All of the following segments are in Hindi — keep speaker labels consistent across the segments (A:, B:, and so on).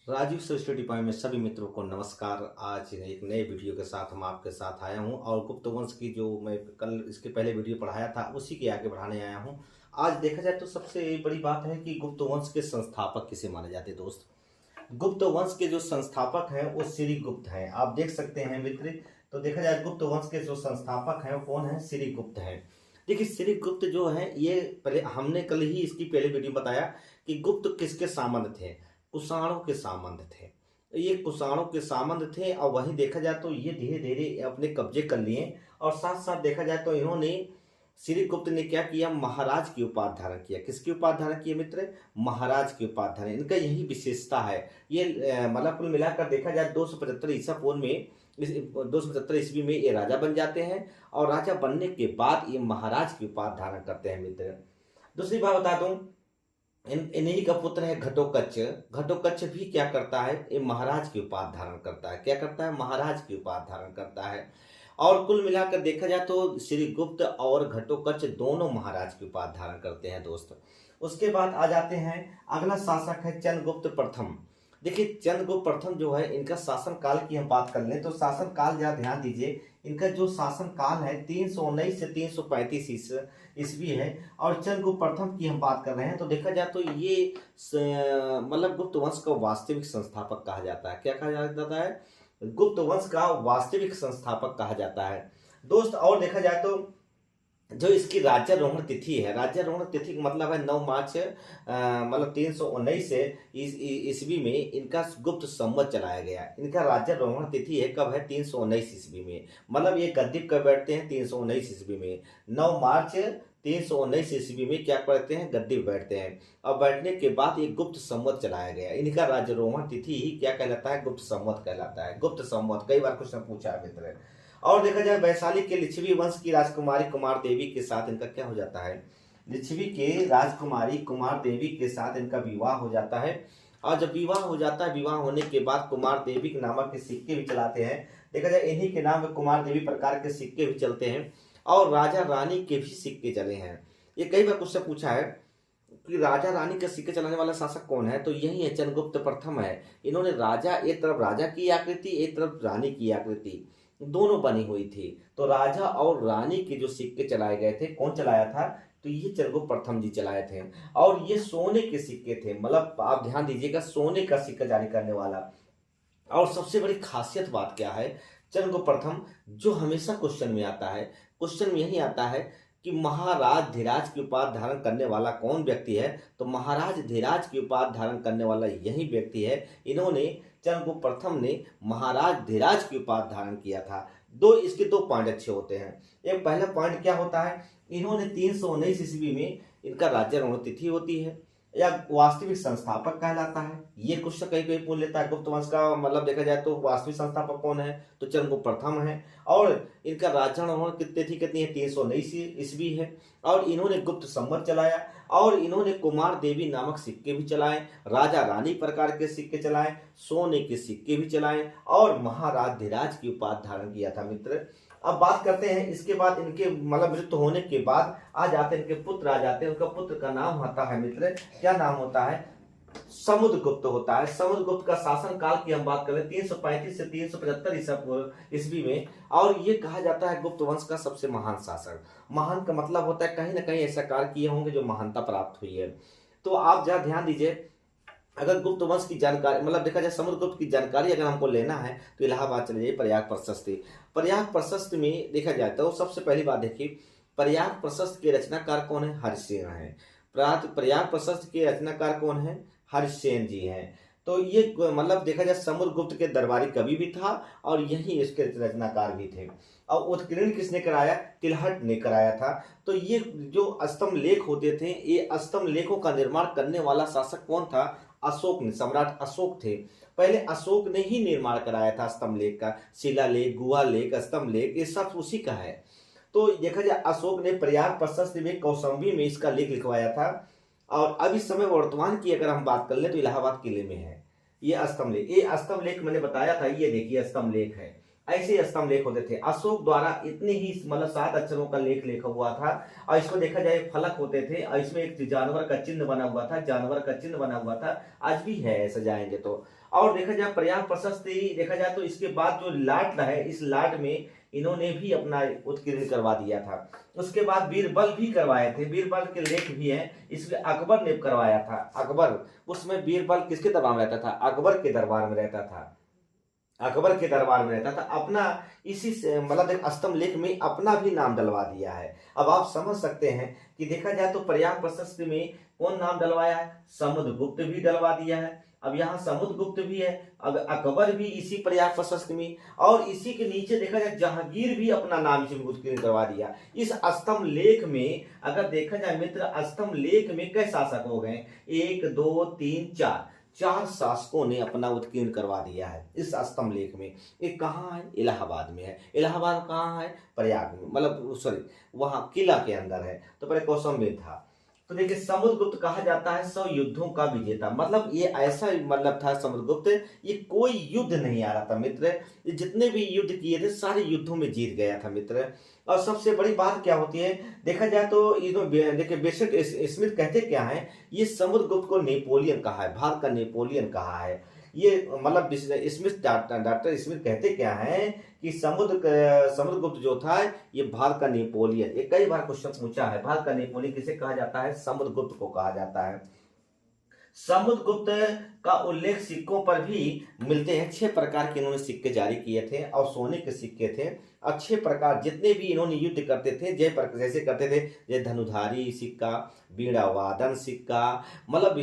A: राजीव सर स्टडी पॉइंट में सभी मित्रों को नमस्कार। आज एक नए वीडियो के साथ हम आपके साथ आया हूं और गुप्त वंश की जो मैं कल इसके पहले वीडियो पढ़ाया था उसी के आगे बढ़ाने आया हूं। आज देखा जाए तो सबसे बड़ी बात है कि गुप्त वंश के संस्थापक किसे माने जाते हैं। दोस्त, गुप्त वंश के जो संस्थापक हैं वो श्री गुप्त हैं। आप देख सकते हैं मित्र, तो देखा जाए गुप्त वंश के जो संस्थापक हैं वो कौन है? श्री गुप्त हैं। देखिए श्री गुप्त जो है, ये पहले हमने कल ही इसकी पहले वीडियो बताया कि गुप्त किसके सामंत थे? कुषाणों के सामंत थे। ये कुषाणों के सामंत थे और वहीं देखा जाए तो ये धीरे धीरे अपने कब्जे कर लिए और साथ साथ देखा जाए तो इन्होंने श्री गुप्त ने क्या किया? महाराज की उपाधि धारण किया। किसकी उपाधि धारण किया मित्र? महाराज की उपाधि धारण। इनका यही विशेषता है। ये मतलब कुल मिलाकर देखा जाए 275 ईसा पूर्व में 275 ईस्वी में ये राजा बन जाते हैं और राजा बनने के बाद ये महाराज की उपाधि धारण करते हैं मित्र। दूसरी बात बता दूं, इन्हीं का पुत्र है घटोत्कच। घटोत्कच भी क्या करता है? ये महाराज की उपाधि धारण करता है। क्या करता है? महाराज की उपाधि धारण करता है। और कुल मिलाकर देखा जाए तो श्री गुप्त और घटोत्कच दोनों महाराज की उपाधि धारण करते हैं दोस्त। उसके बाद आ जाते हैं, अगला शासक है चंद्रगुप्त प्रथम। देखिए चंद्रगुप्त प्रथम जो है, इनका शासन काल की हम बात कर लें तो शासन काल जरा ध्यान दीजिए। इनका जो शासन काल है 319 से 335 ईस्वी है और चंद्रगुप्त प्रथम की हम बात कर रहे हैं तो देखा जाए तो ये मतलब गुप्त वंश का वास्तविक संस्थापक कहा जाता है। क्या कहा जाता है? गुप्त वंश का वास्तविक संस्थापक कहा जाता है दोस्त। और देखा जाए तो जो इसकी राज्यारोहण तिथि है, राज्यारोहण तिथि का मतलब है 9 मार्च मतलब 319 से ईस्वी में इनका गुप्त संवत चलाया गया। इनका राज्यारोहण तिथि है कब है? 319 ईस्वी में। मतलब ये गद्दी कब बैठते हैं? 319 ईस्वी में। 9 मार्च 319 ईस्वी में क्या करते हैं? गद्दी बैठते हैं और बैठने के बाद ये गुप्त संवत चलाया गया। इनका राज्यारोहण तिथि ही क्या कहलाता है? गुप्त संवत कहलाता है। गुप्त संवत कई बार क्वेश्चन पूछा है मित्र। और देखा जाए वैशाली के लिच्छवी वंश की राजकुमारी कुमार देवी के साथ इनका क्या हो जाता है? लिच्छवी के राजकुमारी कुमार देवी के साथ इनका विवाह हो जाता है। और जब विवाह हो जाता है, विवाह होने के बाद कुमार देवी के नामक के सिक्के भी चलाते हैं। देखा जाए इन्हीं के नाम पे कुमार देवी प्रकार के सिक्के भी चलते हैं और राजा रानी के भी सिक्के चले हैं। ये कई बार क्वेश्चन पूछा है कि राजा रानी के सिक्के चलाने वाला शासक कौन है? तो यही है, चंद्रगुप्त प्रथम है। इन्होंने राजा, एक तरफ राजा की आकृति, एक तरफ रानी की आकृति दोनों बनी हुई थी। तो राजा और रानी के जो सिक्के चलाए गए थे, कौन चलाया था? तो ये चंद्रगुप्त प्रथम जी चलाए थे। और ये सोने के सिक्के थे, मतलब आप ध्यान दीजिएगा, सोने का सिक्का जारी करने वाला। और सबसे बड़ी खासियत बात क्या है? चंद्रगुप्त प्रथम जो हमेशा क्वेश्चन में आता है, क्वेश्चन में यही आता है कि महाराज धीराज की उपाधि धारण करने वाला कौन व्यक्ति है? तो महाराज धीराज की उपाधि धारण करने वाला यही व्यक्ति है। इन्होंने, चंद्रगुप्त प्रथम ने महाराज धीराज की उपाधि धारण किया था। इसके दो पॉइंट अच्छे होते हैं। एक पहला पॉइंट क्या होता है? इन्होंने 319 ईस्वी में इनका राज्यारोहण तिथि होती है या वास्तविक संस्थापक कहलाता है। ये क्वेश्चन कहीं कहीं पूछ लेता है गुप्त वंश का, मतलब देखा जाए तो वास्तविक संस्थापक कौन है? तो चंद्रगुप्त प्रथम है। और इनका राज्यारोहण तिथि कितनी है? 319 ईस्वी है। और इन्होंने गुप्त संवत चलाया और इन्होंने कुमार देवी नामक सिक्के भी चलाए, राजा रानी प्रकार के सिक्के चलाए, सोने के सिक्के भी चलाए और महाराज धीराज की उपाधि धारण किया था मित्र। अब बात करते हैं, इसके बाद इनके मतलब मृत्यु होने के बाद आ जाते हैं इनके पुत्र आ जाते हैं। उनका पुत्र का नाम होता है मित्र, क्या नाम होता है? समुद्रगुप्त होता है। समुद्रगुप्त का शासन काल की हम बात करें 335 से 375 ईस्वी में। और ये कहा जाता है गुप्त वंश का सबसे महान शासक। महान का मतलब होता है कहीं ना कहीं ऐसा कार्य किए होंगे जो महानता प्राप्त हुई है। तो आप जरा ध्यान दीजिए, अगर गुप्त वंश की जानकारी, मतलब देखा जाए समुद्रगुप्त की जानकारी अगर हमको लेना है तो इलाहाबाद चले जाइए, प्रयाग प्रशस्ति। प्रयाग प्रशस्ति में देखा जाए तो सबसे पहली बात देखिए, प्रयाग प्रशस्ति के रचनाकार कौन है? हरिसेन है। प्रयाग प्रशस्ति के रचनाकार कौन है? हरिसेन जी हैं। तो ये मतलब देखा जाए समुद्रगुप्त के दरबारी कवि भी था और यही इसके रचनाकार भी थे। और उत्कीर्ण किसने कराया? तिलहट ने कराया था। तो ये जो स्तंभ लेख होते थे, ये स्तंभ लेखों का निर्माण करने वाला शासक कौन था? अशोक ने, सम्राट अशोक थे। पहले अशोक ने ही निर्माण कराया था स्तंभ लेख का। शिला लेख, गुहा लेख, स्तंभ लेख, ये सब उसी का है। तो देखा जाए अशोक ने प्रयाग प्रशस्ति में, कौशाम्बी में इसका लेख लिखवाया था। और अब इस समय वर्तमान की अगर हम बात कर ले तो इलाहाबाद किले में है ये स्तंभ लेख। ये स्तंभ लेख मैंने बताया था, ये देखिए स्तंभ लेख है। ऐसे स्तंभ लेख होते थे। अशोक द्वारा इतने ही मतलब 7 अक्षरों का लेख लिखा हुआ था और इसको देखा जाए फलक होते थे और इसमें एक जानवर का चिन्ह बना हुआ था, जानवर का चिन्ह बना हुआ था, आज भी है ऐसा जाएंगे तो। और देखा जाए पर्याप्त प्रशस्ति देखा जाए तो इसके बाद जो लाट है, इस लाट में इन्होंने भी अपना उत्कीर्ण करवा दिया था। उसके बाद बीरबल भी करवाए थे, बीरबल के लेख भी हैं, इसलिए अकबर ने करवाया था। अकबर, उसमें बीरबल किसके दरबार में रहता था? अकबर के दरबार में रहता था, अकबर के दरबार में रहता था। अपना इसी से मतलब स्तंभ लेख में अपना भी नाम डलवा दिया है। अब आप समझ सकते हैं कि देखा जाए तो पर्याप्त प्रशस्ति में कौन नाम डलवाया है? समुद्रगुप्त भी डलवा दिया है। अब यहाँ समुद्रगुप्त भी है, अब अकबर भी इसी पर्याप्त प्रशस्ति में, और इसी के नीचे देखा जाए जहांगीर भी अपना नाम इसमें उत्कीर्ण करवा दिया। इस स्तंभ लेख में अगर देखा जाए मित्र, स्तंभ लेख में कई शासक हो गए? 1 2 3 4, 4 शासकों ने अपना उत्कीर्ण करवा दिया है इस स्तंभ लेख में। एक कहाँ है? इलाहाबाद में है। इलाहाबाद कहाँ है? प्रयाग में, मतलब सॉरी वहां किला के अंदर है। तो पहले कौशंबी था। तो देखिए समुद्रगुप्त कहा जाता है 100 युद्धों का विजेता, मतलब ये ऐसा मतलब था समुद्रगुप्त, ये कोई युद्ध नहीं आ रहा था मित्र, ये जितने भी युद्ध किए थे सारे युद्धों में जीत गया था मित्र। और सबसे बड़ी बात क्या होती है देखा जाए तो देखिए बेशक स्मिथ कहते क्या है, ये समुद्रगुप्त को नेपोलियन कहा है, भारत का नेपोलियन कहा है। ये मतलब स्मिथ डॉक्टर स्मिथ कहते क्या है कि समुद्रगुप्त जो था ये भारत का नेपोलियन, ये कई बार क्वेश्चन पूछा है, भारत का नेपोलियन किसे कहा जाता है? समुद्रगुप्त को कहा जाता है। समुद्रगुप्त का उल्लेख सिक्कों पर भी मिलते हैं। 6 प्रकार के इन्होंने सिक्के जारी किए थे और सोने के सिक्के थे। और 6 प्रकार जितने भी इन्होंने युद्ध करते थे जैसे करते थे, जैसे धनुधारी सिक्का, बीड़ा वादन सिक्का, मतलब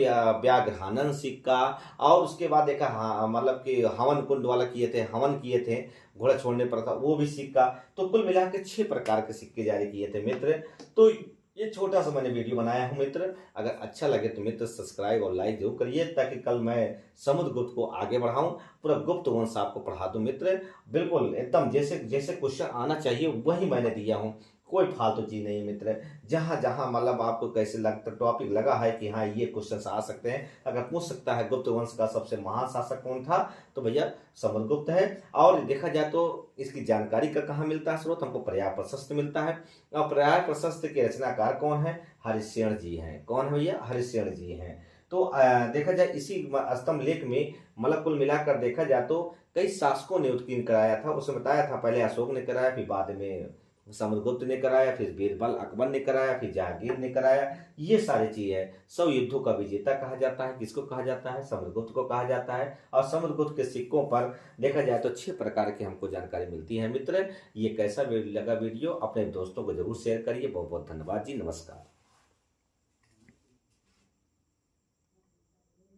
A: व्याघ्रानन सिक्का, और उसके बाद देखा हाँ मतलब कि हवन कुंड वाला किए थे, हवन किए थे, घोड़ा छोड़ने पर था वो भी सिक्का। तो कुल मिला के 6 प्रकार के सिक्के जारी किए थे मित्र। तो ये छोटा सा मैंने वीडियो बनाया हूँ मित्र, अगर अच्छा लगे तो मित्र सब्सक्राइब और लाइक जरूर करिए, ताकि कल मैं समुद्रगुप्त को आगे बढ़ाऊं, पूरा गुप्त वंश आपको पढ़ा दूं मित्र। बिल्कुल एकदम जैसे जैसे क्वेश्चन आना चाहिए वही मैंने दिया हूँ, कोई फालतू चीज नहीं मित्र। जहां जहां मतलब आपको कैसे लगता टॉपिक लगा है कि हाँ ये क्वेश्चन आ सकते हैं, अगर पूछ सकता है गुप्त वंश का सबसे महान शासक कौन था, तो भैया समुद्रगुप्त है। और देखा जाए तो इसकी जानकारी का कहाँ मिलता है स्रोत? हमको पर्याप्त प्रशस्ति मिलता है। और पर्याप्त प्रशस्ति के रचनाकार कौन है? हरिश्चंद्र जी हैं। कौन है भैया? हरिश्चंद्र जी हैं। तो देखा जाए इसी स्तंभ लेख में मतलब कुल मिलाकर देखा जाए तो कई शासकों ने उत्कीर्ण कराया था। उसमें बताया था पहले अशोक ने कराया, फिर बाद में समुद्रगुप्त ने कराया, फिर बीरबल अकबर ने कराया, फिर जहांगीर ने कराया। ये सारी चीज है। 100 युद्धों का विजेता कहा जाता है। किसको कहा जाता है? समुद्रगुप्त को कहा जाता है। और समुद्रगुप्त के सिक्कों पर देखा जाए तो 6 प्रकार की हमको जानकारी मिलती है मित्र। ये कैसा लगा वीडियो? अपने दोस्तों को जरूर शेयर करिए। बहुत बहुत धन्यवाद जी, नमस्कार।